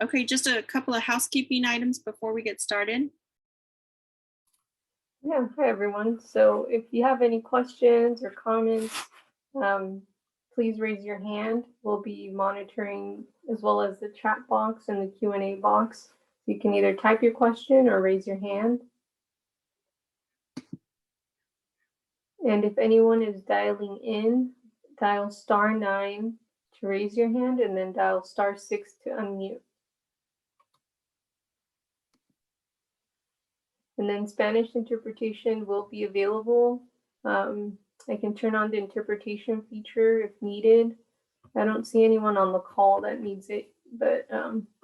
Okay, just a couple of housekeeping items before we get started. Yeah, hi everyone. So if you have any questions or comments, please raise your hand. We'll be monitoring as well as the chat box and the Q&A box. You can either type your question or raise your hand. And if anyone is dialing in, dial *9 to raise your hand and then dial *6 to unmute. And then Spanish interpretation will be available. I can turn on the interpretation feature if needed. I don't see anyone on the call that needs it, but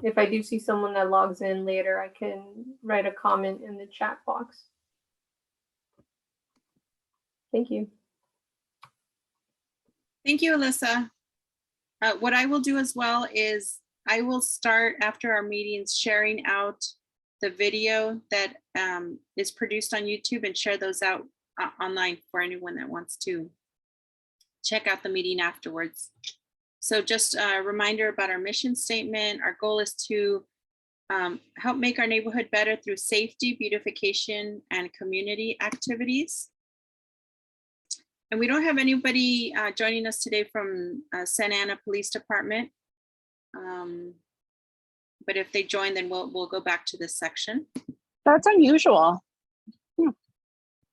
if I do see someone that logs in later, I can write a comment in the chat box. Thank you. Thank you, Alyssa. What I will do as well is I will start after our meetings sharing out the video that is produced on YouTube and share those out online for anyone that wants to check out the meeting afterwards. So just a reminder about our mission statement. Our goal is to help make our neighborhood better through safety, beautification, and community activities. And we don't have anybody joining us today from Santa Ana Police Department. But if they join, then we'll go back to this section. That's unusual.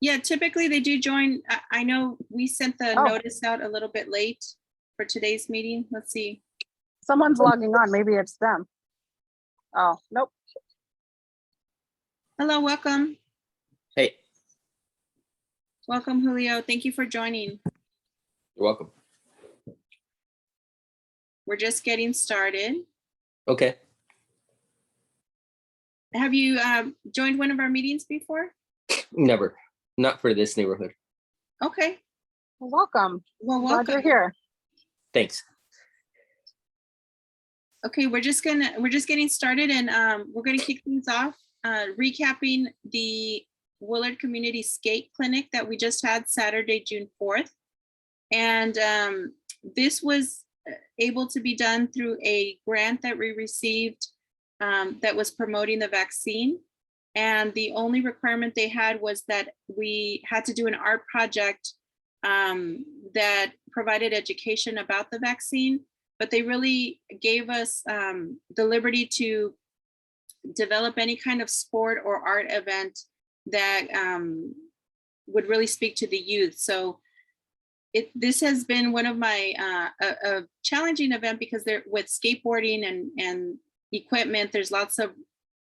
Yeah, typically they do join. I know we sent the notice out a little bit late for today's meeting. Let's see. Someone's logging on. Maybe it's them. Oh, nope. Hello, welcome. Hey. Welcome, Julio. Thank you for joining. You're welcome. We're just getting started. Okay. Have you joined one of our meetings before? Never. Not for this neighborhood. Okay. Well, welcome. Well, Glad welcome. you're here. Thanks. Okay, we're just getting started, and we're gonna kick things off recapping the Willard Community Skate Clinic that we just had Saturday, June 4th. And this was able to be done through a grant that we received that was promoting the vaccine. And the only requirement they had was that we had to do an art project that provided education about the vaccine, but they really gave us the liberty to develop any kind of sport or art event that would really speak to the youth. So this has been one of my a challenging event because there with skateboarding and equipment, there's lots of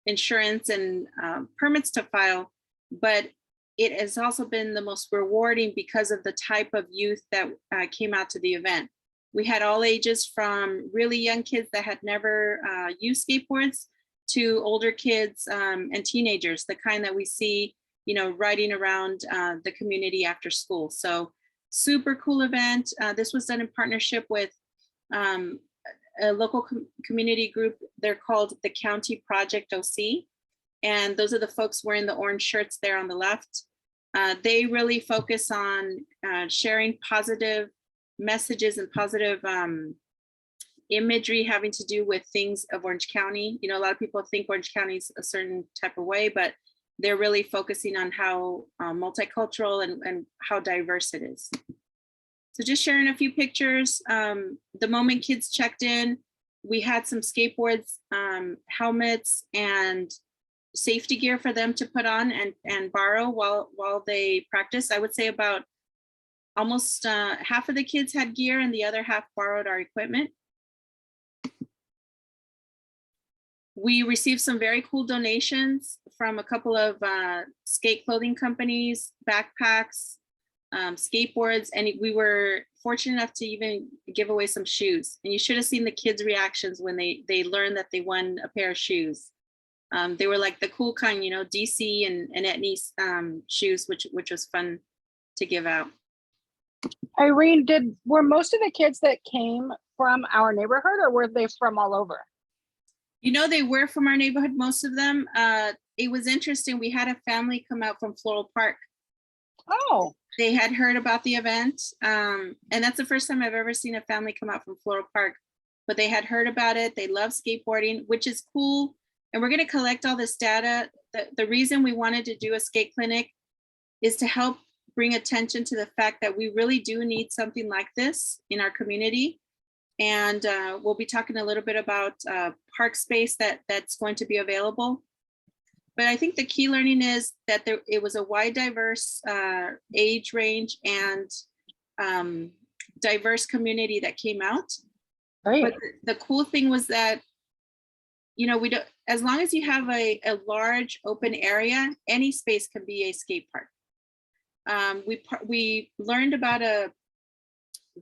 insurance and permits to file, but it has also been the most rewarding because of the type of youth that came out to the event. We had all ages from really young kids that had never used skateboards to older kids and teenagers, the kind that we see, you know, riding around the community after school. So super cool event. This was done in partnership with a local community group. They're called the County Project OC. And those are the folks wearing the orange shirts there on the left. They really focus on sharing positive messages and positive imagery having to do with things of Orange County. You know, a lot of people think Orange County is a certain type of way, but they're really focusing on how multicultural and how diverse it is. So just sharing a few pictures. The moment kids checked in, we had some skateboards, helmets, and safety gear for them to put on and borrow while they practice. I would say about almost half of the kids had gear and the other half borrowed our equipment. We received some very cool donations from a couple of skate clothing companies, backpacks, skateboards, and we were fortunate enough to even give away some shoes. And you should have seen the kids' reactions when they learned that they won a pair of shoes. They were like the cool kind, you know, DC and Etnies shoes, which was fun to give out. Irene, were most of the kids that came from our neighborhood, or were they from all over? You know, they were from our neighborhood, most of them. It was interesting. We had a family come out from Floral Park. Oh. They had heard about the event. And that's the first time I've ever seen a family come out from Floral Park. but they had heard about it. They love skateboarding, which is cool. And we're going to collect all this data. The reason we wanted to do a skate clinic is to help bring attention to the fact that we really do need something like this in our community. And we'll be talking a little bit about park space that's going to be available. But I think the key learning is that it was a wide, diverse age range and diverse community that came out. Right. But the cool thing was that, you know, we don't, as long as you have a large open area, any space can be a skate park. We learned about a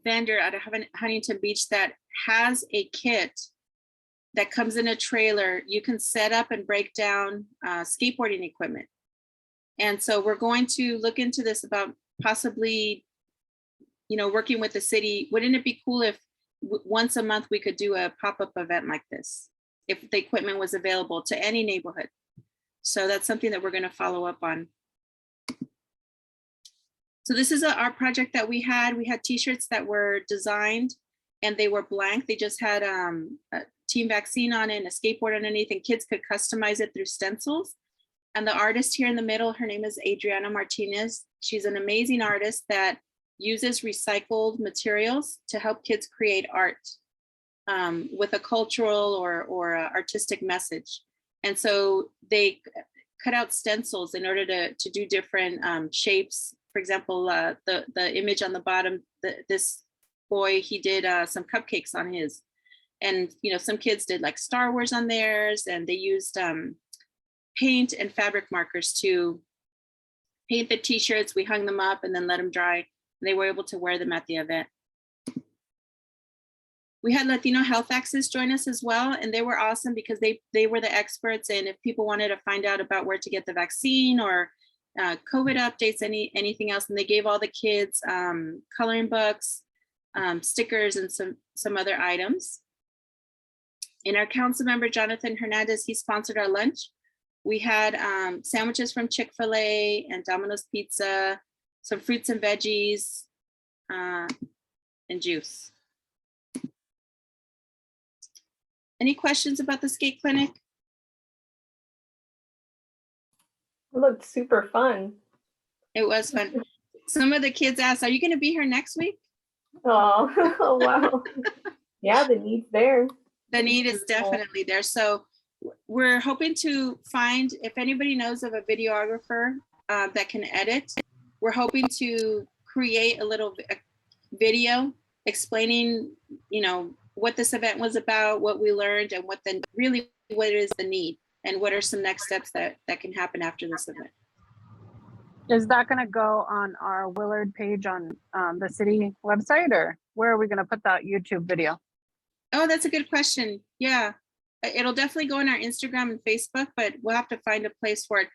vendor out of Huntington Beach that has a kit that comes in a trailer. You can set up and break down skateboarding equipment. And so we're going to look into this about possibly, you know, working with the city. Wouldn't it be cool if once a month we could do a pop-up event like this, if the equipment was available to any neighborhood? So that's something that we're going to follow up on. So this is our project that we had. We had t-shirts that were designed and they were blank. They just had a team vaccine on it and a skateboard underneath, and kids could customize it through stencils. And the artist here in the middle, her name is Adriana Martinez. She's an amazing artist that uses recycled materials to help kids create art with a cultural or artistic message. And so they cut out stencils in order to do different shapes. For example, the image on the bottom, this boy, he did some cupcakes on his. And, you know, some kids did like Star Wars on theirs, and they used paint and fabric markers to paint the t-shirts. We hung them up and then let them dry. And they were able to wear them at the event. We had Latino Health Access join us as well, and they were awesome because they were the experts. And if people wanted to find out about where to get the vaccine or COVID updates, anything else, and they gave all the kids coloring books, stickers, and some other items. And our council member, Jonathan Hernandez, he sponsored our lunch. We had sandwiches from Chick-fil-A and Domino's Pizza, some fruits and veggies, and juice. Any questions about the skate clinic? It looked super fun. It was fun. Some of the kids asked, are you going to be here next week? Oh, oh wow. Yeah, the need's there. The need is definitely there. So we're hoping to find, if anybody knows of a videographer that can edit, we're hoping to create a little video explaining, you know, what this event was about, what we learned, and what is the need, and what are some next steps that can happen after this event. Is that going to go on our Willard page on the city website, or where are we going to put that YouTube video? Oh, that's a good question. Yeah, it'll definitely go on our Instagram and Facebook, but we'll have to find a place for it.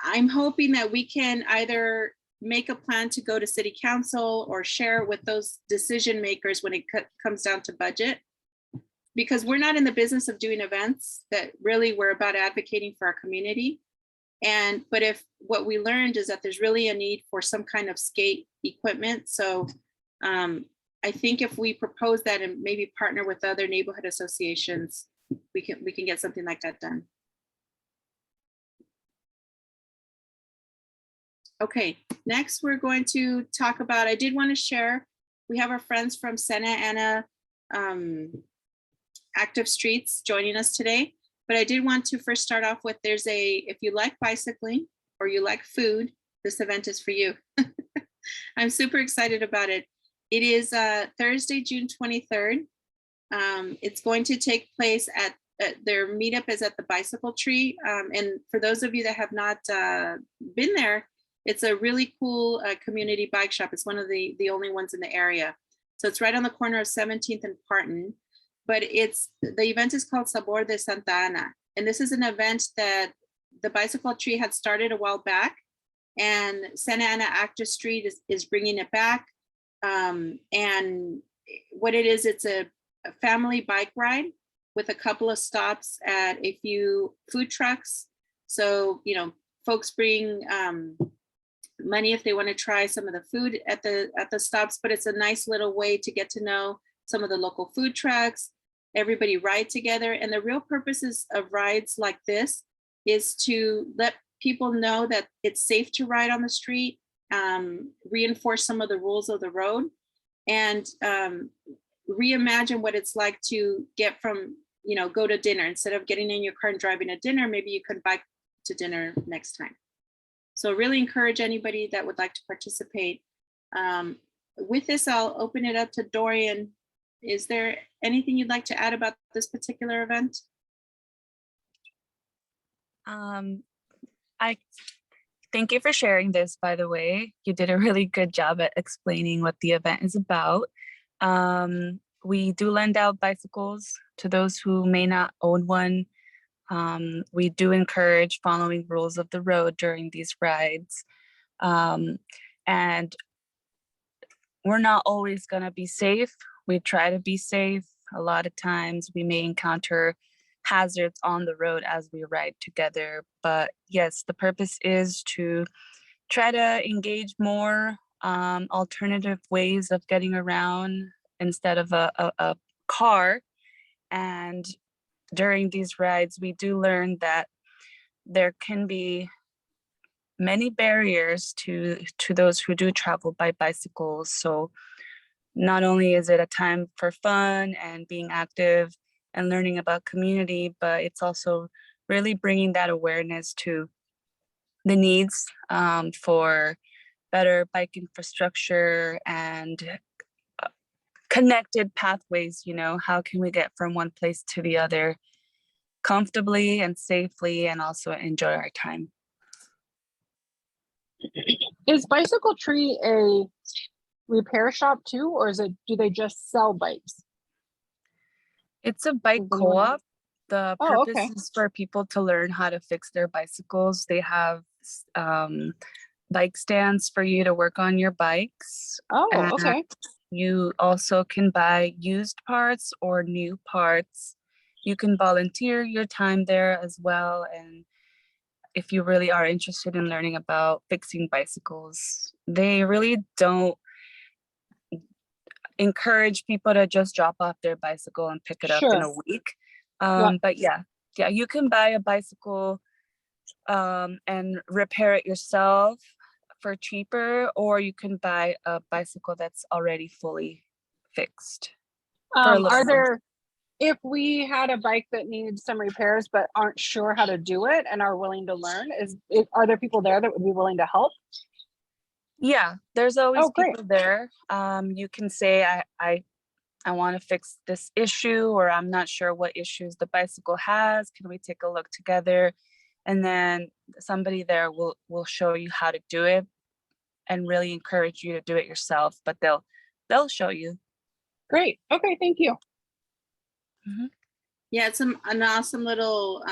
I'm hoping that we can either make a plan to go to city council or share it with those decision makers when it comes down to budget, because we're not in the business of doing events. That really, we're about advocating for our community. But if what we learned is that there's really a need for some kind of skate equipment. So I think if we propose that and maybe partner with other neighborhood associations, we can get something like that done. Okay, next we're going to talk about, I did want to share, we have our friends from Santa Ana Active Streets joining us today, but I did want to first start off with, if you like bicycling or you like food, this event is for you. I'm super excited about it. It is Thursday, June 23rd. It's going to take place at their meetup is at the Bicycle Tree. And for those of you that have not been there, it's a really cool community bike shop. It's one of the only ones in the area. So it's right on the corner of 17th and Parton. But the event is called Sabor de Santa Ana. And this is an event that the Bicycle Tree had started a while back. And Santa Ana Active Street is bringing it back. And what it is, it's a family bike ride with a couple of stops at a few food trucks. So, you know, folks bring money if they want to try some of the food at the stops, but it's a nice little way to get to know some of the local food trucks, everybody ride together. And the real purposes of rides like this is to let people know that it's safe to ride on the street, reinforce some of the rules of the road, and reimagine what it's like to get from, go to dinner. Instead of getting in your car and driving to dinner, maybe you could bike to dinner next time. So really encourage anybody that would like to participate. With this, I'll open it up to Dorian. Is there anything you'd like to add about this particular event? I thank you for sharing this, by the way. You did a really good job at explaining what the event is about. We do lend out bicycles to those who may not own one. We do encourage following rules of the road during these rides. And we're not always going to be safe. We try to be safe. A lot of times we may encounter hazards on the road as we ride together. But yes, the purpose is to try to engage more alternative ways of getting around instead of a car. And during these rides, we do learn that there can be many barriers to those who do travel by bicycles. So not only is it a time for fun and being active and learning about community, but it's also really bringing that awareness to the needs for better bike infrastructure and connected pathways. How can we get from one place to the other comfortably and safely, and also enjoy our time. Is Bicycle Tree a repair shop too, or do they just sell bikes? It's a bike Does anyone know? co-op. The Oh, purpose okay. is for people to learn how to fix their bicycles. They have bike stands for you to work on your bikes. Oh, and okay. You also can buy used parts or new parts. You can volunteer your time there as well. And if you really are interested in learning about fixing bicycles, they really don't encourage people to just drop off their bicycle and pick it up in a Sure. week. Yeah. But yeah, you can buy a bicycle and repair it yourself for cheaper, or you can buy a bicycle that's already fully fixed for a little Are more. there, if we had a bike that needed some repairs but aren't sure how to do it and are willing to learn, are there people there that would be willing to help? Yeah, there's always Oh, great. people there. You can say, I want to fix this issue, or I'm not sure what issues the bicycle has. Can we take a look together? And then somebody there will show you how to do it and really encourage you to do it yourself, but they'll show you. Great. Okay, thank you. Yeah, it's an awesome little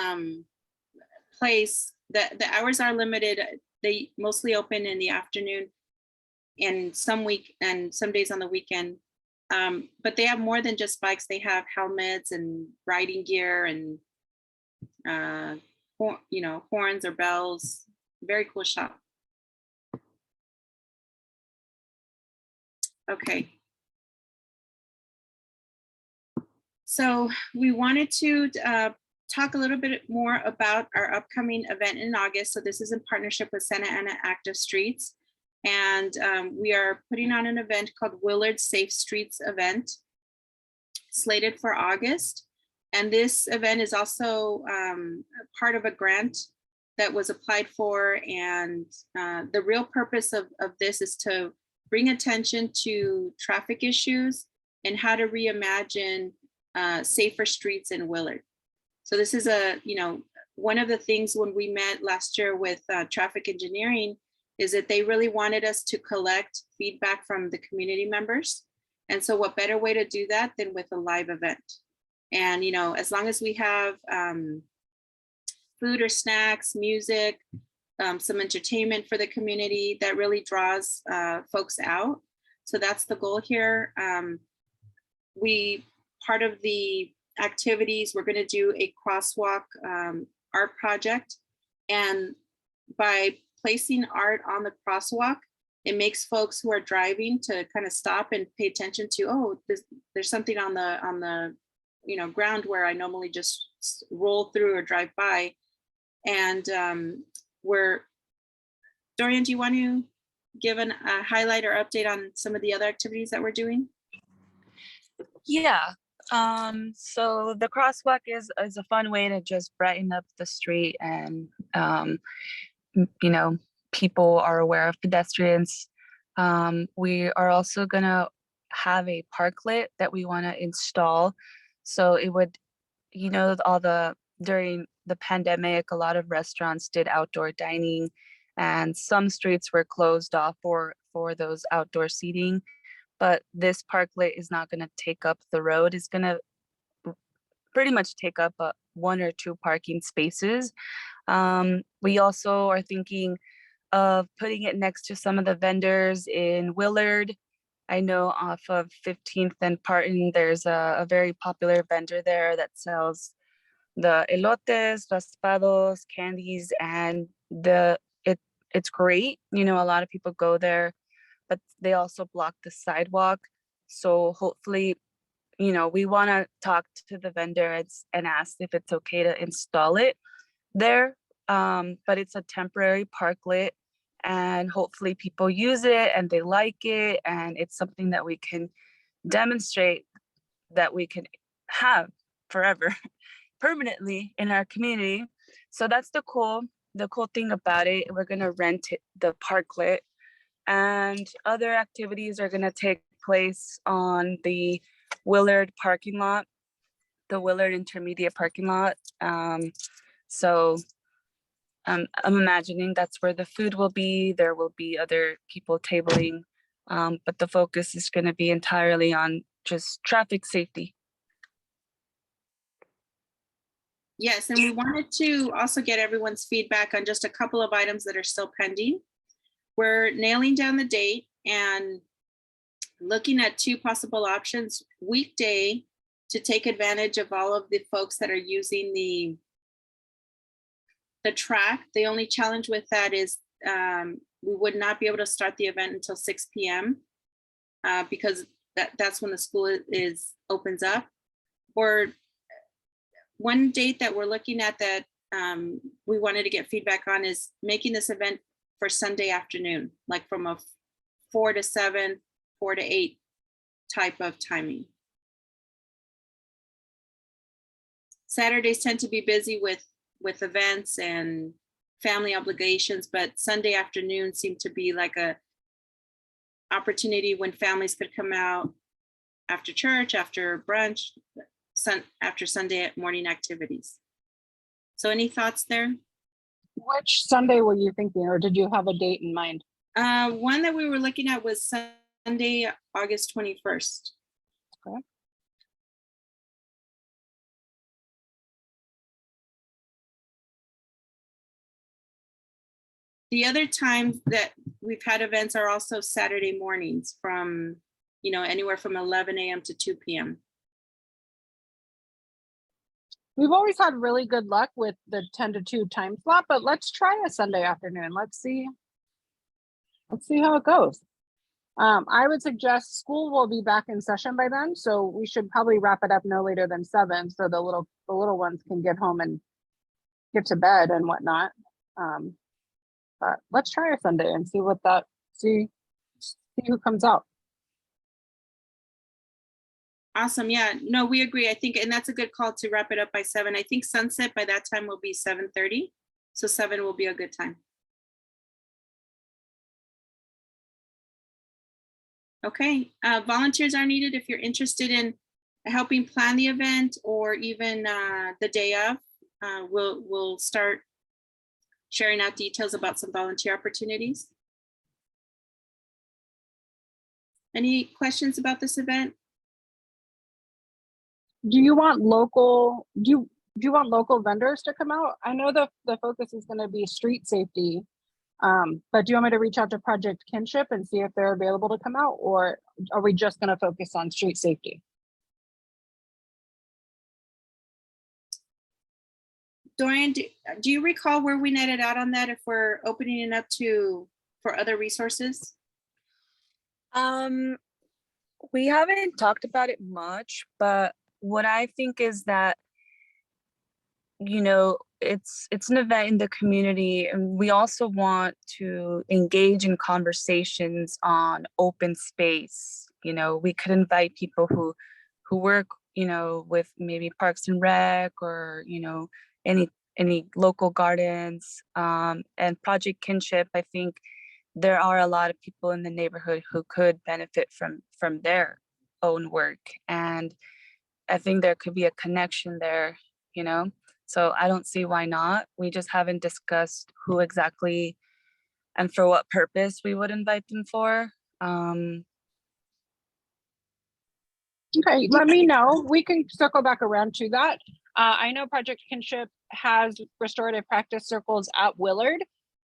place. The hours are limited. They mostly open in the afternoon and some days on the weekend. But they have more than just bikes. They have helmets and riding gear and horns or bells. Very cool shop. Okay. So we wanted to talk a little bit more about our upcoming event in August. So this is in partnership with Santa Ana Active Streets. And we are putting on an event called Willard Safe Streets event, slated for August. And this event is also part of a grant that was applied for. And the real purpose of this is to bring attention to traffic issues and how to reimagine safer streets in Willard. So this is one of the things when we met last year with traffic engineering is that they really wanted us to collect feedback from the community members. And so what better way to do that than with a live event? And, as long as we have food or snacks, music, some entertainment for the community, that really draws folks out. So that's the goal here. Part of the activities, we're going to do a crosswalk art project. And by placing art on the crosswalk, it makes folks who are driving to kind of stop and pay attention to, oh, there's something on the ground where I normally just roll through or drive by. And Dorian, do you want to give a highlight or update on some of the other activities that we're doing? Yeah. So the crosswalk is a fun way to just brighten up the street, and people are aware of pedestrians. We are also gonna have a parklet that we want to install. So it would, during the pandemic, a lot of restaurants did outdoor dining, and some streets were closed off for those outdoor seating. But this parklet is not going to take up the road. It's going to pretty much take up 1 or 2 parking spaces. We also are thinking of putting it next to some of the vendors in Willard. I know off of 15th and Parton, there's a very popular vendor there that sells the elotes, raspados, candies, and it's great. A lot of people go there, but they also block the sidewalk. So hopefully, we want to talk to the vendor and ask if it's okay to install it there. But it's a temporary parklet, and hopefully people use it and they like it, and it's something that we can demonstrate that we can have forever, permanently in our community. So that's the cool thing about it. We're going to rent the parklet, and other activities are going to take place on the Willard parking lot, the Willard Intermediate parking lot. So I'm imagining that's where the food will be. There will be other people tabling, but the focus is going to be entirely on just traffic safety. Yes, and we wanted to also get everyone's feedback on just a couple of items that are still pending. We're nailing down the date and looking at 2 possible options: weekday to take advantage of all of the folks that are using the track. The only challenge with that is we would not be able to start the event until 6 p.m. Because that's when the school opens up. Or one date that we're looking at that we wanted to get feedback on is making this event for Sunday afternoon, like from a 4 to 7, 4 to 8 type of timing. Saturdays tend to be busy with events and family obligations, but Sunday afternoon seemed to be like a opportunity when families could come out after church, after brunch, after Sunday morning activities. So any thoughts there? Which Sunday were you thinking, or did you have a date in mind? One that we were looking at was Sunday, August 21st. Okay. The other times that we've had events are also Saturday mornings from, anywhere from 11 a.m. to 2 p.m. We've always had really good luck with the 10 to 2 time slot, but let's try a Sunday afternoon. Let's see how it goes. I would suggest school will be back in session by then, so we should probably wrap it up no later than 7, so the little ones can get home and get to bed and whatnot. But let's try a Sunday and see who comes out. Awesome. Yeah, no, we agree. I think, and that's a good call to wrap it up by 7. I think sunset by that time will be 7:30. So 7 will be a good time. Okay, volunteers are needed if you're interested in helping plan the event or even the day of. We'll start sharing out details about some volunteer opportunities. Any questions about this event? Do you want local vendors to come out? I know the focus is going to be street safety, but do you want me to reach out to Project Kinship and see if they're available to come out, or are we just going to focus on street safety? Dorian, do you recall where we netted out on that if we're opening it up for other resources? We haven't talked about it much, but what I think is that, you know, it's an event in the community, and we also want to engage in conversations on open space. You know, we could invite people who work, you know, with maybe Parks and Rec, or, you know, any local gardens, and Project Kinship. I think there are a lot of people in the neighborhood who could benefit from their own work, and I think there could be a connection there, you know. So I don't see why not. We just haven't discussed who exactly and for what purpose we would invite them for. Okay, let me know. We can circle back around to that. I know Project Kinship has restorative practice circles at Willard.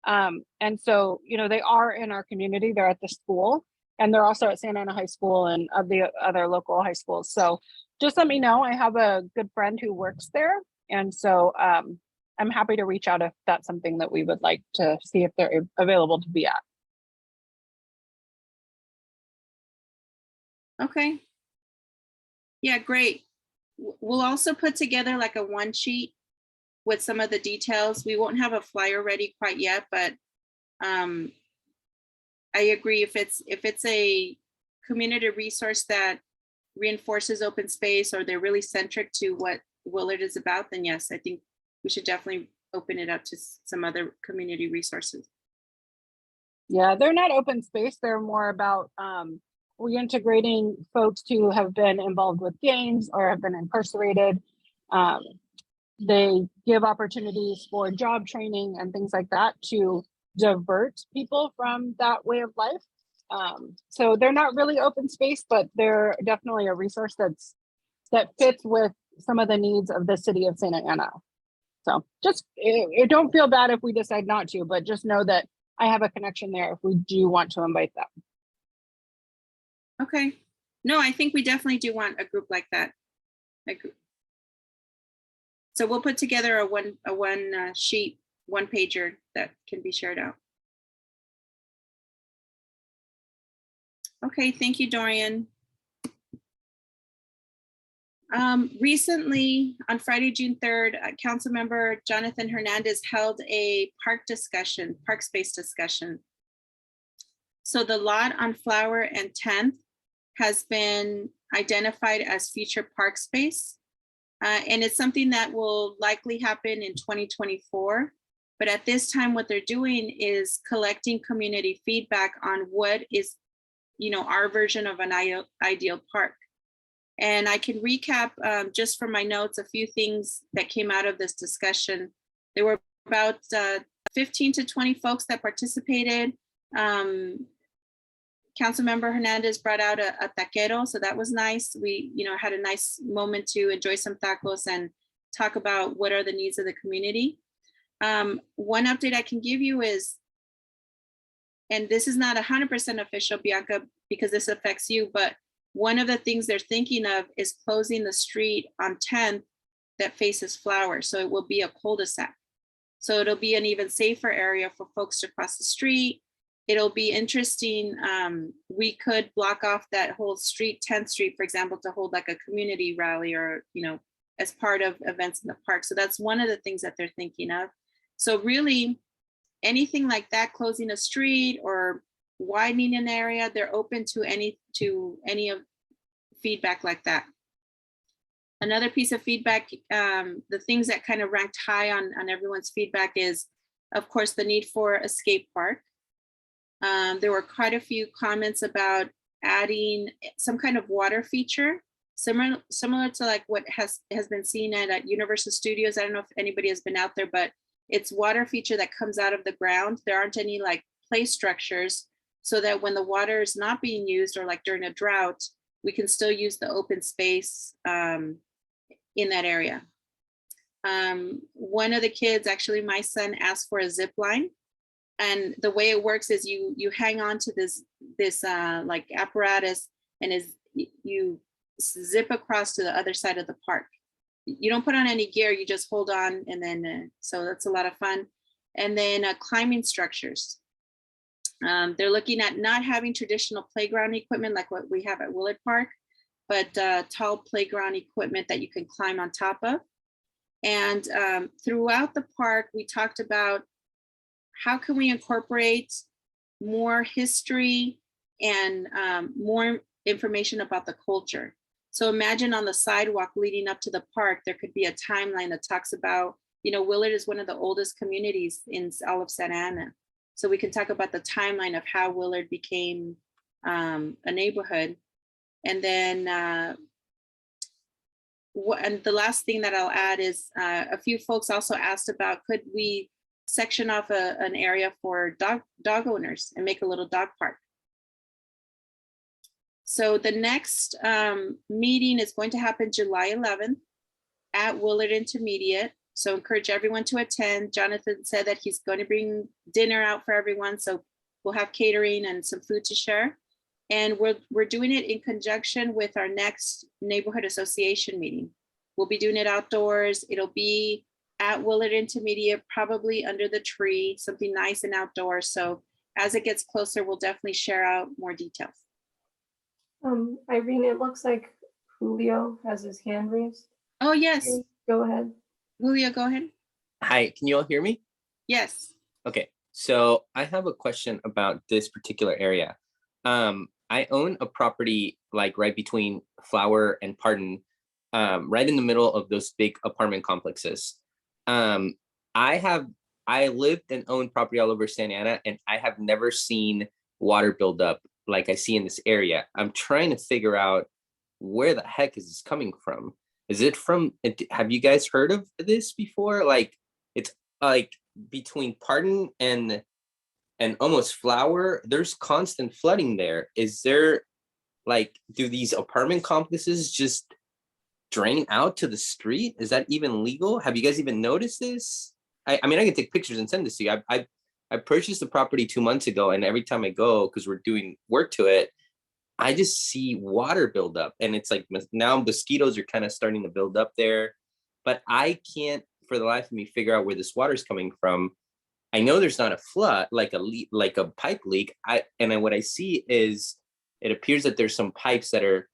And so, you know, they are in our community. They're at the school, and they're also at Santa Ana High School and of the other local high schools. So just let me know. I have a good friend who works there. And so I'm happy to reach out if that's something that we would like to see if they're available to be at. Okay. Yeah, great. We'll also put together like a one sheet with some of the details. We won't have a flyer ready quite yet, but I agree. If it's a community resource that reinforces open space, or they're really centric to what Willard is about, then yes, I think we should definitely open it up to some other community resources. Yeah, they're not open space. They're more about reintegrating folks who have been involved with gangs or have been incarcerated. They give opportunities for job training and things like that to divert people from that way of life. So they're not really open space, but they're definitely a resource that fits with some of the needs of the city of Santa Ana. So just don't feel bad if we decide not to, but just know that I have a connection there if we do want to invite them. Okay. No, I think we definitely do want a group like that. So we'll put together a one sheet, one pager that can be shared out. Okay, thank you, Dorian. Recently, on Friday, June 3rd, Councilmember Jonathan Hernandez held a park space discussion. So the lot on Flower and 10th has been identified as future park space. And it's something that will likely happen in 2024. But at this time, what they're doing is collecting community feedback on what is, you know, our version of an ideal park. And I can recap just from my notes a few things that came out of this discussion. There were about 15 to 20 folks that participated. Councilmember Hernandez brought out a taquero, so that was nice. We, you know, had a nice moment to enjoy some tacos and talk about what are the needs of the community. One update I can give you is, and this is not 100% official, Bianca, because this affects you, but one of the things they're thinking of is closing the street on 10th that faces Flower. So it will be a cul-de-sac. So it'll be an even safer area for folks to cross the street. It'll be interesting. We could block off that whole street, 10th Street, for example, to hold like a community rally or, you know, as part of events in the park. So that's one of the things that they're thinking of. So really anything like that, closing a street or widening an area, they're open to any of feedback like that. Another piece of feedback, the things that kind of ranked high on everyone's feedback is, of course, the need for a skate park. There were quite a few comments about adding some kind of water feature, similar to like what has been seen at Universal Studios. I don't know if anybody has been out there, but it's water feature that comes out of the ground. There aren't any like play structures, so that when the water is not being used or like during a drought, we can still use the open space in that area. One of the kids, actually my son, asked for a zip line. And the way it works is you hang on to this like apparatus, and you zip across to the other side of the park. You don't put on any gear, you just hold on, and then so that's a lot of fun. And then climbing structures. They're looking at not having traditional playground equipment like what we have at Willard Park, but tall playground equipment that you can climb on top of. And throughout the park, we talked about how can we incorporate more history and more information about the culture. So imagine on the sidewalk leading up to the park, there could be a timeline that talks about, you know, Willard is one of the oldest communities in all of Santa Ana. So we can talk about the timeline of how Willard became a neighborhood. And then, and the last thing that I'll add is a few folks also asked about, could we section off an area for dog owners and make a little dog park? So the next meeting is going to happen July 11th at Willard Intermediate. So encourage everyone to attend. Jonathan said that he's going to bring dinner out for everyone. So we'll have catering and some food to share. And we're doing it in conjunction with our next neighborhood association meeting. We'll be doing it outdoors. It'll be at Willard Intermediate, probably under the tree, something nice and outdoors. So as it gets closer, we'll definitely share out more details. Irene, it looks like Julio has his hand raised. Oh, yes. Go ahead. Julio, go ahead. Hi, can you all hear me? Yes. Okay, so I have a question about this particular area. I own a property like right between Flower and Pardon, right in the middle of those big apartment complexes. I lived and owned property all over Santa Ana, and I have never seen water build up like I see in this area. I'm trying to figure out where the heck is this coming from? Is it from, have you guys heard of this before? Like, it's like between Pardon and almost Flower, there's constant flooding there. Is there, like, do these apartment complexes just drain out to the street? Is that even legal? Have you guys even noticed this? I mean, I can take pictures and send this to you. I purchased the property 2 months ago, and every time I go, because we're doing work to it, I just see water build up, and it's like now mosquitoes are kind of starting to build up there, but I can't for the life of me figure out where this water is coming from. I know there's not a flood, like a leak, like a pipe leak. What I see is it appears that there's some pipes that are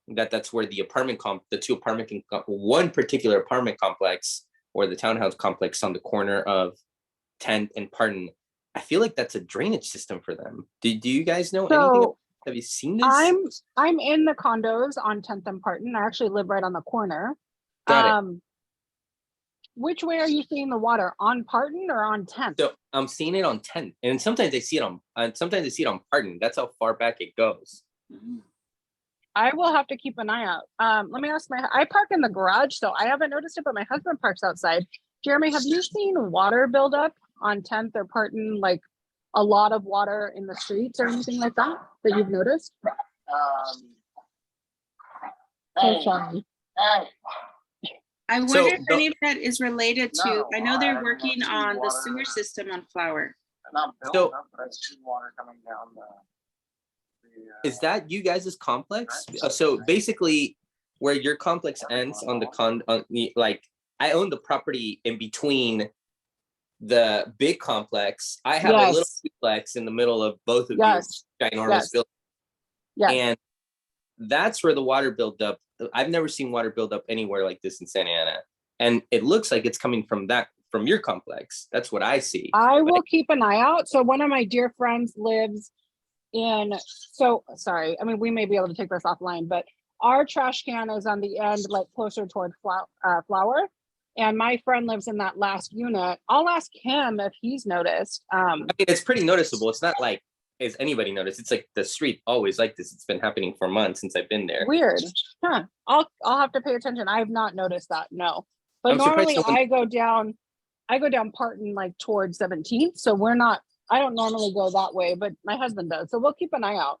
that's where the one particular apartment complex or the townhouse complex on the corner of 10th and Pardon. I feel like that's a drainage system for them. Do you guys know anything? Have you seen this? I'm in the condos on 10th and Pardon. I actually live right on the corner. Got it. Which way are you seeing the water? On Pardon or on 10th? So I'm seeing it on 10th, and sometimes I see it on Pardon. That's how far back it goes. I will have to keep an eye out. Let me ask I park in the garage, so I haven't noticed it, but my husband parks outside. Jeremy, have you seen water build up on 10th or Pardon, like a lot of water in the streets or anything like that you've noticed? So sorry. I wonder if any of that is related to, I know they're working on the sewer system on Flower. So water coming down is that you guys' complex? So basically where your complex ends on the like I own the property in between the big complex. I have a little duplex in the middle of both of these ginormous buildings. And that's where the water build up. I've never seen water build up anywhere like this in Santa Ana. And it looks like it's coming from your complex. That's what I see. I will keep an eye out. So one of my dear friends lives in, sorry, I mean, we may be able to take this offline, but our trash can is on the end, like closer toward Flower. And my friend lives in that last unit. I'll ask him if he's noticed. I mean, it's pretty noticeable. It's not like, is anybody noticed? It's like the street always like this. It's been happening for months since I've been there. Weird. Huh. I'll have to pay attention. I have not noticed that. No. But I'm normally I go down Pardon like towards 17th. So I don't normally go that way, but my husband does. So we'll keep an eye out.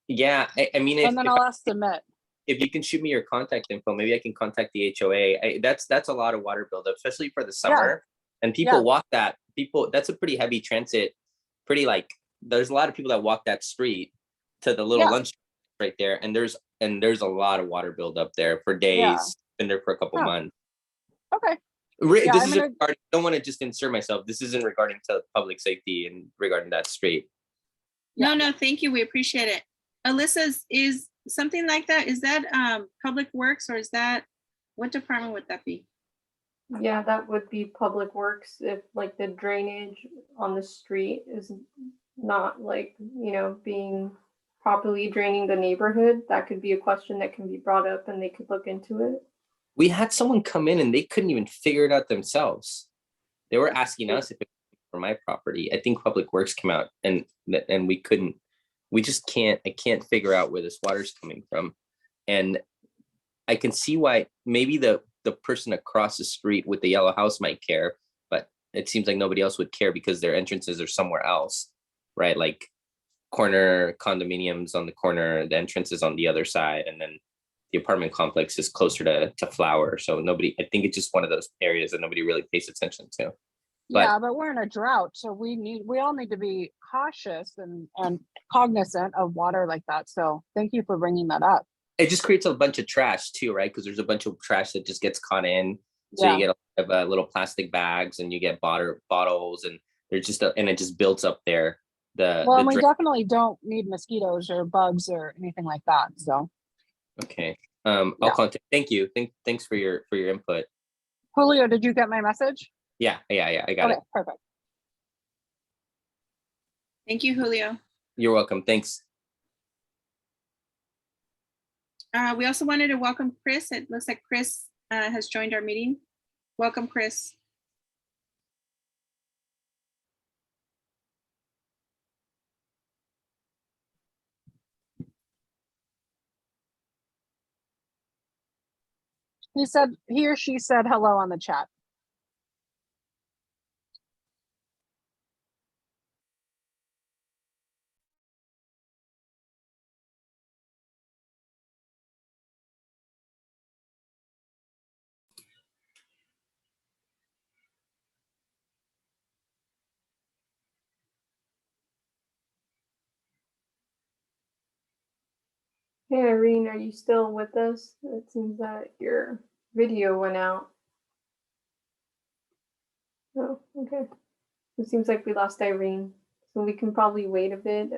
Yeah. I mean, and then I'll ask Submit. If you can shoot me your contact info, maybe I can contact the HOA. That's a lot of water buildup, especially for the summer. And people walk that. That's a pretty heavy transit. Pretty like there's a lot of people that walk that street to the little lunch right there, and there's a lot of water buildup there for days. Been there for a couple months. Okay. This isn't regarding, I don't want to just insert myself. This isn't regarding to public safety and regarding that street. No, thank you. We appreciate it. Alyssa, is something like that, is that Public Works, or is that, what department would that be? Yeah, that would be Public Works if like the drainage on the street is not like, being properly draining the neighborhood. That could be a question that can be brought up and they could look into it. We had someone come in and they couldn't even figure it out themselves. They were asking us if it was for my property. I think Public Works came out and we couldn't, we just can't, I can't figure out where this water's coming from. And I can see why maybe the person across the street with the yellow house might care, but it seems like nobody else would care because their entrances are somewhere else, right? Like corner condominiums on the corner, the entrance is on the other side, and then the apartment complex is closer to Flower. So nobody, I think it's just one of those areas that nobody really pays attention to. Yeah, but we're in a drought, so we all need to be cautious and cognizant of water like that. So thank you for bringing that up. It just creates a bunch of trash too, right? Because there's a bunch of trash that just gets caught in. So you get a lot of little plastic bags, and you get bottles, and there's just and it just builds up there. And we definitely don't need mosquitoes or bugs or anything like that. So okay, I'll contact. Thank you. Thanks for your input. Julio, did you get my message? Yeah, I got it. Perfect. Thank you, Julio. You're welcome. Thanks. We also wanted to welcome Chris. It looks like Chris has joined our meeting. Welcome, Chris. He or she said hello on the chat. Hey Irene, are you still with us? It seems that your video went out. Oh, okay. It seems like we lost Irene, so we can probably wait a bit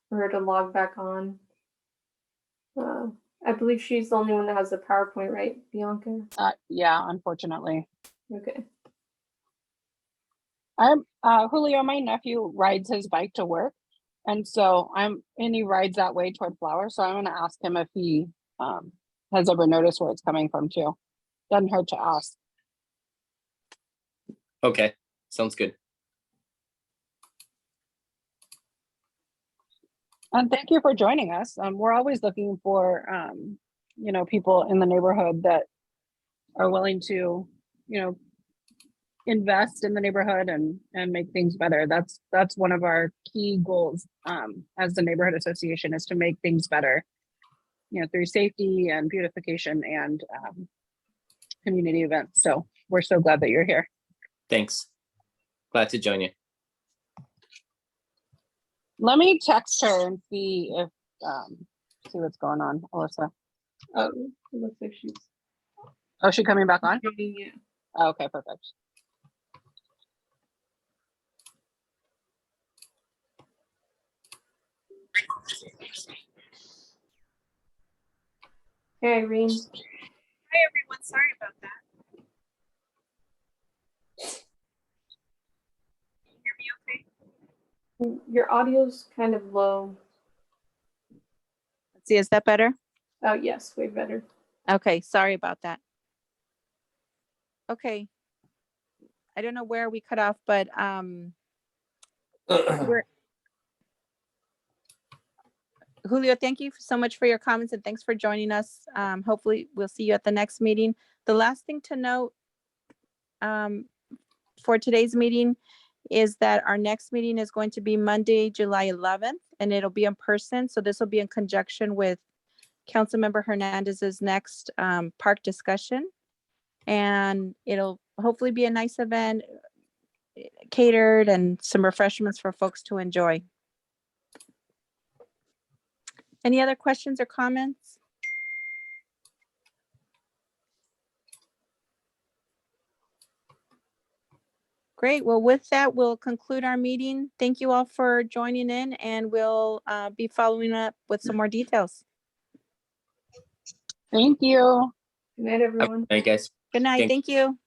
for her to log back on. I believe she's the only one that has the PowerPoint, right, Bianca? Yeah, unfortunately. Okay. Julio, my nephew rides his bike to work. And so he rides that way toward Flower. So I'm going to ask him if he has ever noticed where it's coming from too. Doesn't hurt to ask. Okay, sounds good. And thank you for joining us. We're always looking for, people in the neighborhood that are willing to, invest in the neighborhood and make things better. That's one of our key goals as the neighborhood association, is to make things better, through safety and beautification and community events. So we're so glad that you're here. Thanks. Glad to join you. Let me text her and see if see what's going on, Alyssa. Oh, it looks like she's. Oh, she coming back on? Yeah. Oh, okay, perfect. Hey Irene. Hi, everyone. Sorry about that. Can you hear me okay? Your audio's kind of low. Let's see, is that better? Oh, yes, way better. Okay, sorry about that. Okay. I don't know where we cut off, but Julio, thank you so much for your comments and thanks for joining us. Hopefully we'll see you at the next meeting. The last thing to note for today's meeting is that our next meeting is going to be Monday, July 11th, and it'll be in person. So this will be in conjunction with Councilmember Hernandez's next park discussion. And it'll hopefully be a nice event, catered, and some refreshments for folks to enjoy. Any other questions or comments? Great. Well, with that, we'll conclude our meeting. Thank you all for joining in, and we'll be following up with some more details. Thank you. Good night, everyone. Thank you guys. Good night. Thank- Thank you.